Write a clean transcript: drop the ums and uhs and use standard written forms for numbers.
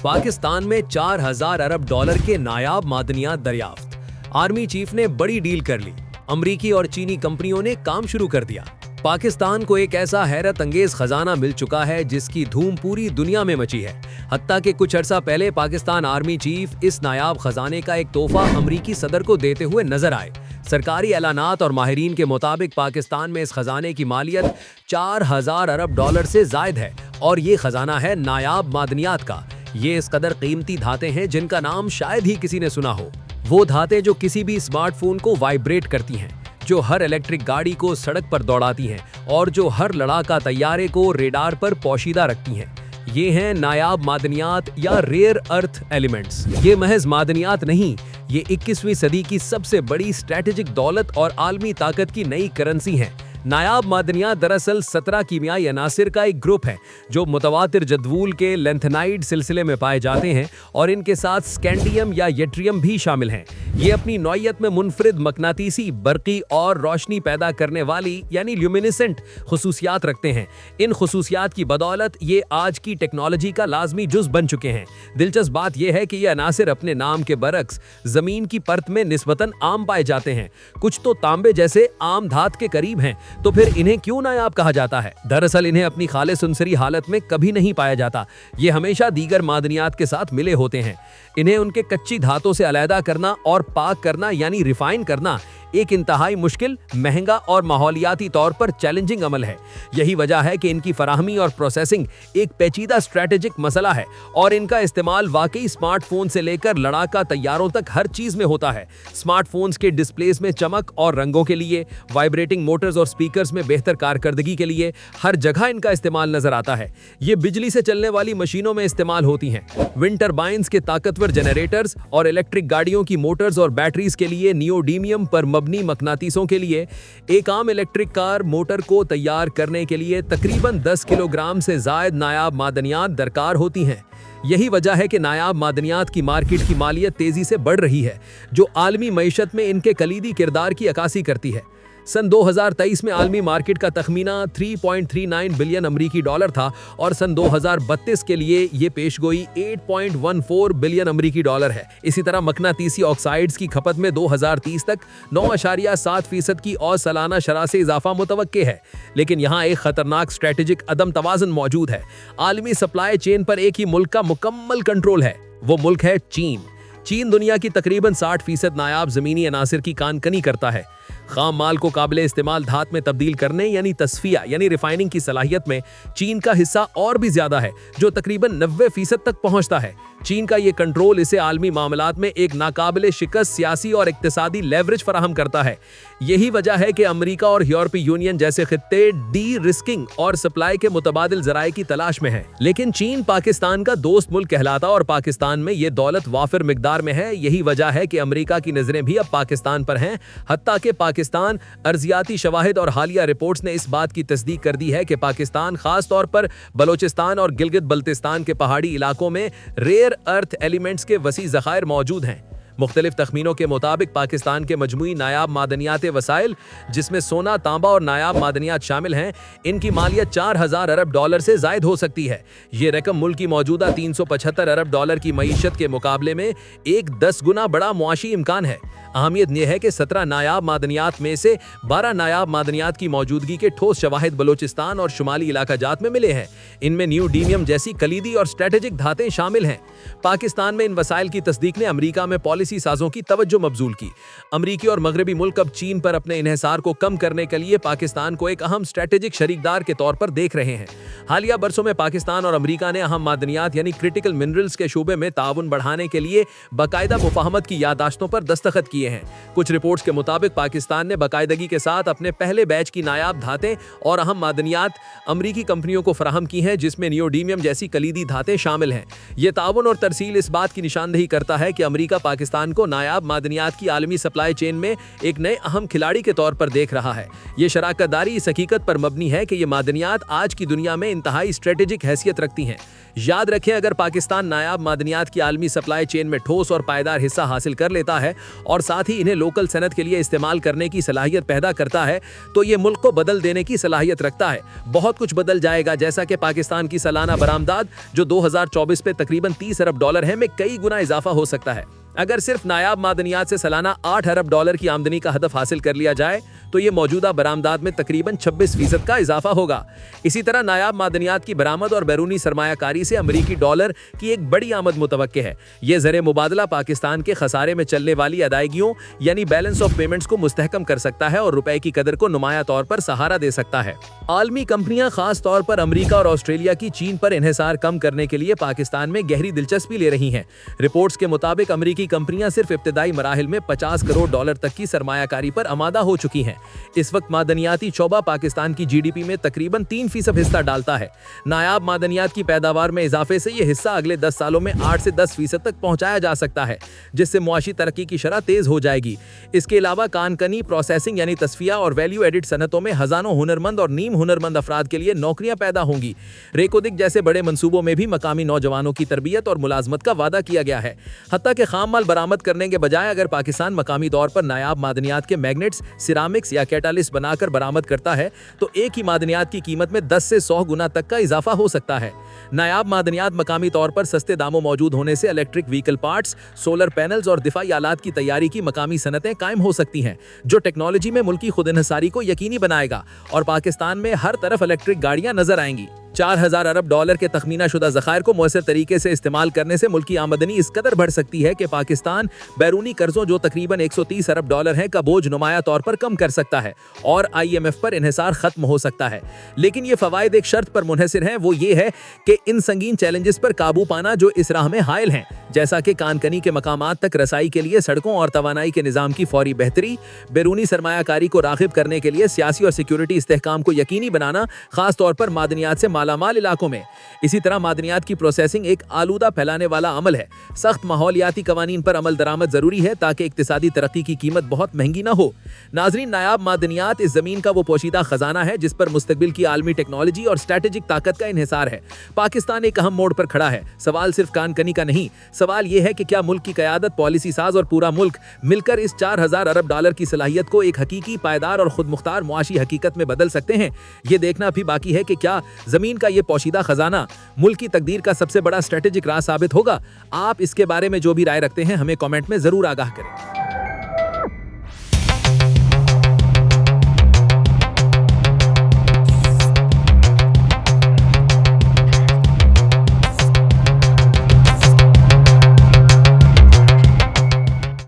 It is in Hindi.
पाकिस्तान में 4000 अरब डॉलर के नायाब मादनियात दरियाफ्त। आर्मी चीफ ने बड़ी डील कर ली। अमरीकी और चीनी कंपनियों ने काम शुरू कर दिया। पाकिस्तान को एक ऐसा हैरत अंगेज खजाना मिल चुका है जिसकी धूम पूरी दुनिया में मची है। हत्ता कि कुछ अर्सा पहले पाकिस्तान आर्मी चीफ इस नायाब खजाने का एक तोहफा अमरीकी सदर को देते हुए नजर आए। सरकारी ऐलानात और माहिरीन के मुताबिक पाकिस्तान में इस खजाने की मालियत 4000 अरब डॉलर से जायद है और ये खजाना है नायाब मादनियात का। ये इस कदर कीमती धातें हैं जिनका नाम शायद ही किसी ने सुना हो। वो धातें जो किसी भी स्मार्टफोन को वाइब्रेट करती हैं, जो हर इलेक्ट्रिक गाड़ी को सड़क पर दौड़ाती हैं और जो हर लड़ाका तैयारे को रेडार पर पोशीदा रखती हैं। ये हैं नायाब मादनियात या रेयर अर्थ एलिमेंट्स। ये महज मादनियात नहीं, ये 21वीं सदी की सबसे बड़ी स्ट्रैटेजिक दौलत और आलमी ताकत की नई करेंसी हैं। नायाब मादनियात दरअसल 17 कीमियाई अनासिर का एक ग्रुप है जो मुतवातिर जदवूल के लेंथेनाइड सिलसिले में पाए जाते हैं और इनके साथ स्कैंडियम या येट्रियम भी शामिल हैं। ये अपनी नौइयत में मुनफरिद मकनातीसी, बरकी और रोशनी पैदा करने वाली यानी ल्यूमिनेसेंट खुसूसियात रखते हैं। इन खुसूसियात की बदौलत ये आज की टेक्नोलॉजी का लाजमी जुज बन चुके हैं। दिलचस्प बात यह है कि ये अनासिर अपने नाम के बरक्स जमीन की परत में निस्बतन आम पाए जाते हैं। कुछ तो तांबे जैसे आम धात के करीब हैं, तो फिर इन्हें क्यों नायाब कहा जाता है? दरअसल इन्हें अपनी खालिस उनसरी हालत में कभी नहीं पाया जाता। ये हमेशा दीगर मादनियात के साथ मिले होते हैं। इन्हें उनके कच्ची धातों से अलहदा करना और पाक करना यानी रिफाइन करना एक इंतहाई मुश्किल, महंगा और माहौलियाती तौर पर चैलेंजिंग अमल है। यही वजह है कि इनकी फराहमी और प्रोसेसिंग एक पेचीदा स्ट्रैटेजिक मसला है और इनका इस्तेमाल वाकई स्मार्टफोन से लेकर लड़ाका तैयारों तक हर चीज में होता है। स्मार्टफोन्स के डिस्प्लेस में चमक और रंगों के लिए, वाइब्रेटिंग मोटर्स और स्पीकर्स में बेहतर कारकर्दगी के लिए हर जगह इनका इस्तेमाल नजर आता है। ये बिजली से चलने वाली मशीनों में इस्तेमाल होती हैं। विंड टर्बाइंस के ताकतवर जनरेटर्स और इलेक्ट्रिक गाड़ियों की मोटर्स और बैटरीज के लिए नियोडीमियम पर मबनी मकनातीसों के लिए एक आम इलेक्ट्रिक कार मोटर को तैयार करने के लिए तकरीबन 10 किलोग्राम से जायद नायाब मादनियात दरकार होती हैं। यही वजह है कि नायाब मादनियात की मार्केट की मालियत तेजी से बढ़ रही है, जो आलमी मईशत में इनके कलीदी किरदार की अक्कासी करती है। सन 2023 में आलमी मार्केट का तखमीना 3.39 बिलियन अमरीकी डॉलर था और सन 2032 के लिए ये पेशगोई 8.14 बिलियन अमरीकी डॉलर है। इसी तरह मकनातीसी ऑक्साइड्स की खपत में 2030 तक 9.7% की और सालाना शरह से इजाफा मुतवक्के है। लेकिन यहाँ एक खतरनाक स्ट्रेटेजिक अदम तवाज़ुन मौजूद है। आलमी सप्लाई चेन पर एक ही मुल्क का मुकम्मल कंट्रोल है। वो मुल्क है चीन। चीन दुनिया की तकरीबन 60% नायाब जमीनी अनासिर की कानकनी करता है। खाम माल को काबिले इस्तेमाल धात में तब्दील करने यानी तस्फिया यानी रिफाइनिंग की सलाहियत में चीन का हिस्सा और भी ज्यादा है, जो तकरीबन 90% तक पहुंचता है। चीन का ये कंट्रोल इसे आलमी मामलात में एक नाकाबिले शिकस्त सियासी और इक्तिसादी लेवरेज फराहम करता है। यही वजह है कि अमेरिका और यूरोपीय यूनियन जैसे खित्ते डी रिस्किंग और सप्लाई के मुतबादिल जराए की तलाश में है। लेकिन चीन पाकिस्तान का दोस्त मुल्क कहलाता और पाकिस्तान में ये दौलत वाफिर मिकदार में है। यही वजह है कि अमेरिका की नजरें भी अब पाकिस्तान पर हैं। हत्ता कि पाकिस्तान अर्जियाती शवाहिद और हालिया रिपोर्ट्स ने इस बात की तस्दीक कर दी है कि पाकिस्तान खास तौर पर बलोचिस्तान और गिलगित बल्तिस्तान के पहाड़ी इलाकों में रेयर अर्थ एलिमेंट्स के वसी ज़खायर मौजूद हैं। मुख्तलिफ तखमीनों के मुताबिक पाकिस्तान के मजमूई नायाब मादनियात वसाइल, जिसमें सोना, तांबा और नायाब मादनियात शामिल हैं, इनकी मालियत 4000 अरब डॉलर से जायद हो सकती है। ये रकम मुल्क की मौजूदा 375 अरब डॉलर की मईशत के मुकाबले में एक 10 गुना बड़ा मुआशी इम्कान है। अहमियत यह है कि 17 नायाब मादनियात में से 12 नायाब मादनियात की मौजूदगी के ठोस शवाहिद बलोचिस्तान और शुमाली इलाका जात में मिले हैं। इनमें नियोडीमियम जैसी कलीदी और स्ट्रेटेजिक धातें शामिल हैं। पाकिस्तान में इन वसाइल की तस्दीक ने अमेरिका में पॉलिसी साजों की तवज्जो मबजूल की। अमरीकी और मगरबी मुल्क अब चीन पर अपने इन्हिसार को कम करने के लिए पाकिस्तान को एक अहम स्ट्रेटेजिक शरीकदार के तौर पर देख रहे हैं। हालिया बरसों में पाकिस्तान और अमेरिका ने अहम मादनियात यानी क्रिटिकल मिनरल्स के शोबे में ताउन बढ़ाने के लिए बाकायदा मुफाहमत की यादाश्तों पर दस्तखत किए हैं। कुछ रिपोर्ट्स के मुताबिक पाकिस्तान ने बाकायदगी के साथ अपने पहले बैच की नायाब धातें और अहम मादनियात अमरीकी कंपनियों को फराहम की हैं, जिसमें नियोडीमियम जैसी कलीदी धातें शामिल हैं। ये ताउन और तरसील इस बात की निशानदेही करता है कि अमरीका पाकिस्तान पाकिस्तान को नायाब मादनियात की आलमी सप्लाई चेन में एक नए अहम खिलाड़ी के तौर पर देख रहा है। ये शराकतदारी इस हकीकत पर मबनी है कि ये मादनियात आज की दुनिया में इंतहाई स्ट्रेटेजिक हैसियत रखती हैं। याद रखें, अगर पाकिस्तान नायाब मादनियात की आलमी सप्लाई चेन में ठोस और पायदार हिस्सा हासिल कर लेता है और साथ ही इन्हें लोकल सनत के लिए इस्तेमाल करने की सलाहियत पैदा करता है, तो ये मुल्क को बदल देने की सलाहियत रखता है। बहुत कुछ बदल जाएगा, जैसा कि पाकिस्तान की सालाना बरामदात जो 2024 पे तकरीबन $30 अरब है में कई गुना इजाफा हो सकता है। अगर सिर्फ नायाब मादनियात से सालाना $8 अरब की आमदनी का हदफ हासिल कर लिया जाए तो ये मौजूदा बरामदात में तकरीबन 26% का इजाफा होगा। इसी तरह नायाब मादनियात की बरामद और बैरूनी सरमायाकारी से अमरीकी डॉलर की एक बड़ी आमद मुतवक्के है। ये ज़र मुबादला पाकिस्तान के खसारे में चलने वाली अदायगियों यानी बैलेंस ऑफ पेमेंट्स को मुस्तहकम कर सकता है और रुपए की कदर को नुमाया तौर पर सहारा दे सकता है। आलमी कंपनियां खास तौर पर अमरीका और ऑस्ट्रेलिया की चीन पर इन्हिसार कम करने के लिए पाकिस्तान में गहरी दिलचस्पी ले रही हैं। रिपोर्ट्स के मुताबिक अमरीकी कंपनियां सिर्फ इब्तदाई मराहिल में $50 करोड़ तक की सरमायाकारी पर आमादा हो चुकी हैं। इस वक्त मादनियाती शोबा पाकिस्तान की जीडीपी में तकरीबन 3% हिस्सा डालता है। नायाब मादनियात की पैदावार में इजाफे से ये हिस्सा अगले 10 सालों में 8 से 10% तक पहुंचाया जा सकता है, जिससे मुआशी तरक्की की शरह तेज हो जाएगी। इसके अलावा कानकनी, प्रोसेसिंग यानी तस्फिया और वैल्यू एडिड सनतों में हजारों हुनरमंद और नीम हुनरमंद अफराद के लिए नौकरियां पैदा होंगी। रेकोदिक जैसे बड़े मंसूबों में भी मकामी नौजवानों की तरबियत और मुलाजमत का वादा किया गया है। हत्ता के खाम माल बरामद करने के बजाय अगर पाकिस्तान मकामी तौर पर नायाब मादनियात के मैग्नेट्स, सिरामिक्स या कैटालिस्ट बनाकर बरामद करता है तो एक ही मादनियात की कीमत में 10 से 100 गुना तक का इजाफा हो सकता है। नायाब मादनियात मकामी तौर पर सस्ते दामों मौजूद होने से electric vehicle parts, solar panels और दिफाई आलात की तैयारी की मकामी सनतें कायम हो सकती हैं, जो टेक्नोलॉजी में मुल्की खुदइन्हिसारी को यकीनी बनाएगा और पाकिस्तान में हर तरफ इलेक्ट्रिक गाड़ियां नजर आएंगी। $4000 अरब के तखमीना शुदा ज़खायर को मौसर तरीके से इस्तेमाल करने से मुल्की आमदनी इस कदर बढ़ सकती है कि पाकिस्तान बैरूनी कर्जों जो तकरीबन $130 अरब है का बोझ नुमाया तौर पर कम कर सकता है और IMF पर इन्हिसार खत्म हो सकता है। लेकिन ये फवायद एक शर्त पर मुनहसिर हैं, वो ये है कि इन संगीन चैलेंजेस पर काबू पाना जो इस राह में हायल हैं, जैसा कि कानकनी के मकामात तक रसाई के लिए सड़कों और तवानाई के निज़ाम की फौरी बेहतरी, बैरूनी सरमायाकारी को राग़िब करने के लिए सियासी और सिक्योरिटी इस्तेहकाम को यकीनी बनाना, खास तौर पर मादनियात से मालामाल इलाकों में। इसी तरह मादनियात की प्रोसेसिंग एक आलूदा फैलाने वाला अमल है। सख्त माहौलियाती कवानीन पर अमल दरामद जरूरी है ताकि इक्तिसादी तरक्की की कीमत बहुत महंगी ना हो। नाजरीन, नायाब मादनियात इस जमीन का वो पोशीदा खजाना है जिस पर मुस्तकबिल की आलमी टेक्नोलॉजी और स्ट्रेटेजिक ताकत का इन्हिसार है। पाकिस्तान एक अहम मोड़ पर खड़ा है। सवाल सिर्फ कानकनी का नहीं, सवाल यह है कि क्या मुल्क की क़यादत, पॉलिसी साज और पूरा मुल्क मिलकर इस $4000 अरब की सलाहियत को एक हकीकी, पायदार और खुद मुख्तार मुआशी हकीकत में बदल सकते हैं। ये देखना भी बाकी है कि क्या जमीन का ये पोशीदा खजाना मुल्क की तकदीर का सबसे बड़ा स्ट्रेटेजिक राज साबित होगा। आप इसके बारे में जो भी राय रखते हैं हमें कमेंट में जरूर आगाह करें।